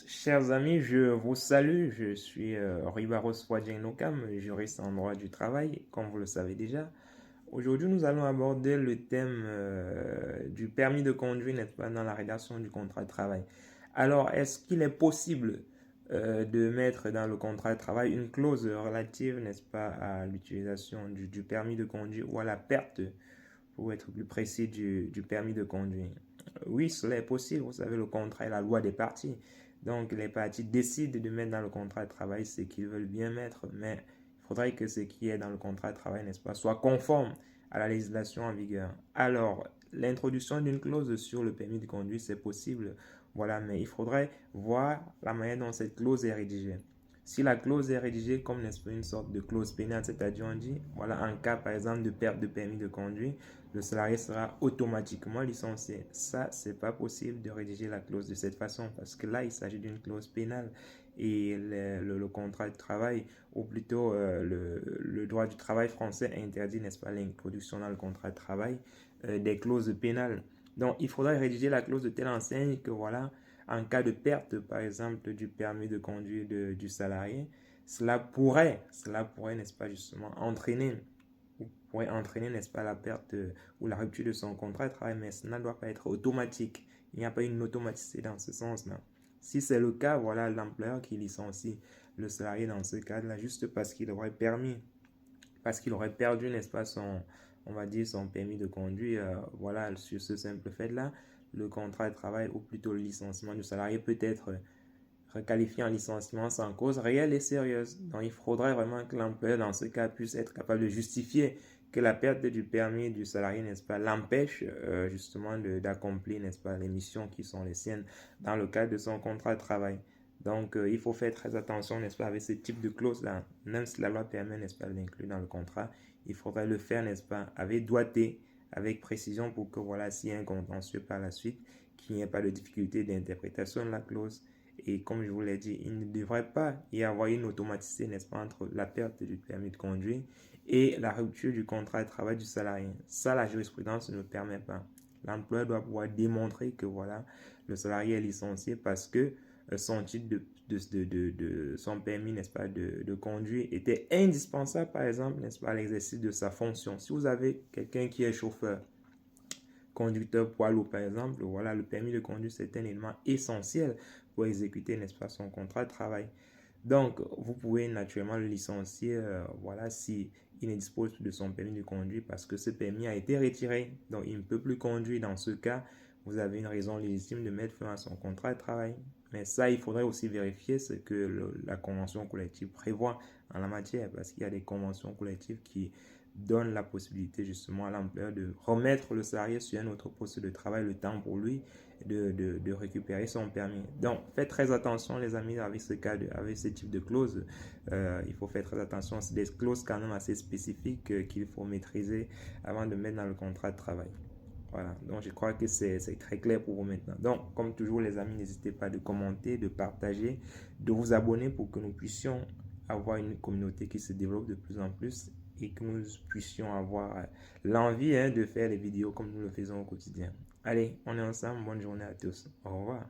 Chers amis, je vous salue. Je suis Ribaros Wadjenokam, juriste en droit du travail, comme vous le savez déjà. Aujourd'hui, nous allons aborder le thème du permis de conduire, n'est-ce pas, dans la rédaction du contrat de travail. Alors, est-ce qu'il est possible de mettre dans le contrat de travail une clause relative, n'est-ce pas, à l'utilisation du permis de conduire ou à la perte, pour être plus précis, du permis de conduire? Oui, cela est possible. Vous savez, le contrat est la loi des parties. Donc, les parties décident de mettre dans le contrat de travail ce qu'ils veulent bien mettre, mais il faudrait que ce qui est dans le contrat de travail, n'est-ce pas, soit conforme à la législation en vigueur. Alors, l'introduction d'une clause sur le permis de conduire, c'est possible, voilà, mais il faudrait voir la manière dont cette clause est rédigée. Si la clause est rédigée comme, n'est-ce pas, une sorte de clause pénale, c'est-à-dire on dit, voilà, en cas par exemple de perte de permis de conduire, le salarié sera automatiquement licencié. Ça, c'est pas possible de rédiger la clause de cette façon parce que là, il s'agit d'une clause pénale et le contrat de travail, ou plutôt le droit du travail français interdit, n'est-ce pas, l'introduction dans le contrat de travail des clauses pénales. Donc, il faudra rédiger la clause de telle enseigne que, voilà, en cas de perte, par exemple, du permis de conduire du salarié, cela pourrait, n'est-ce pas, justement, entraîner, n'est-ce pas, la perte ou la rupture de son contrat de travail, mais cela ne doit pas être automatique. Il n'y a pas une automaticité dans ce sens-là. Si c'est le cas, voilà l'employeur qui licencie le salarié dans ce cas-là, juste parce qu'il aurait perdu, n'est-ce pas, on va dire, son permis de conduire, voilà, sur ce simple fait-là, le contrat de travail, ou plutôt le licenciement du salarié peut être requalifié en licenciement sans cause réelle et sérieuse. Donc, il faudrait vraiment que l'employeur, dans ce cas, puisse être capable de justifier que la perte du permis du salarié, n'est-ce pas, l'empêche justement d'accomplir, n'est-ce pas, les missions qui sont les siennes dans le cadre de son contrat de travail. Donc, il faut faire très attention, n'est-ce pas, avec ce type de clause-là. Même si la loi permet, n'est-ce pas, de l'inclure dans le contrat, il faudrait le faire, n'est-ce pas, avec doigté, avec précision pour que, voilà, s'il y a un contentieux par la suite, qu'il n'y ait pas de difficulté d'interprétation de la clause. Et comme je vous l'ai dit, il ne devrait pas y avoir une automaticité, n'est-ce pas, entre la perte du permis de conduire et la rupture du contrat de travail du salarié. Ça, la jurisprudence ne permet pas. L'employeur doit pouvoir démontrer que, voilà, le salarié est licencié parce que son titre de son permis, n'est-ce pas, de conduire était indispensable, par exemple, n'est-ce pas, à l'exercice de sa fonction. Si vous avez quelqu'un qui est chauffeur, conducteur poids lourd, par exemple, voilà, le permis de conduire, c'est un élément essentiel pour exécuter, n'est-ce pas, son contrat de travail. Donc, vous pouvez naturellement le licencier, voilà, si il ne dispose plus de son permis de conduire parce que ce permis a été retiré. Donc, il ne peut plus conduire. Dans ce cas, vous avez une raison légitime de mettre fin à son contrat de travail. Mais ça, il faudrait aussi vérifier ce que la convention collective prévoit en la matière parce qu'il y a des conventions collectives qui donne la possibilité justement à l'employeur de remettre le salarié sur un autre poste de travail le temps pour lui de récupérer son permis. Donc, faites très attention les amis avec avec ce type de clause. Il faut faire très attention. C'est des clauses quand même assez spécifiques qu'il faut maîtriser avant de mettre dans le contrat de travail. Voilà, donc je crois que c'est très clair pour vous maintenant. Donc, comme toujours les amis, n'hésitez pas de commenter, de partager, de vous abonner pour que nous puissions avoir une communauté qui se développe de plus en plus et que nous puissions avoir l'envie de faire des vidéos comme nous le faisons au quotidien. Allez, on est ensemble. Bonne journée à tous. Au revoir.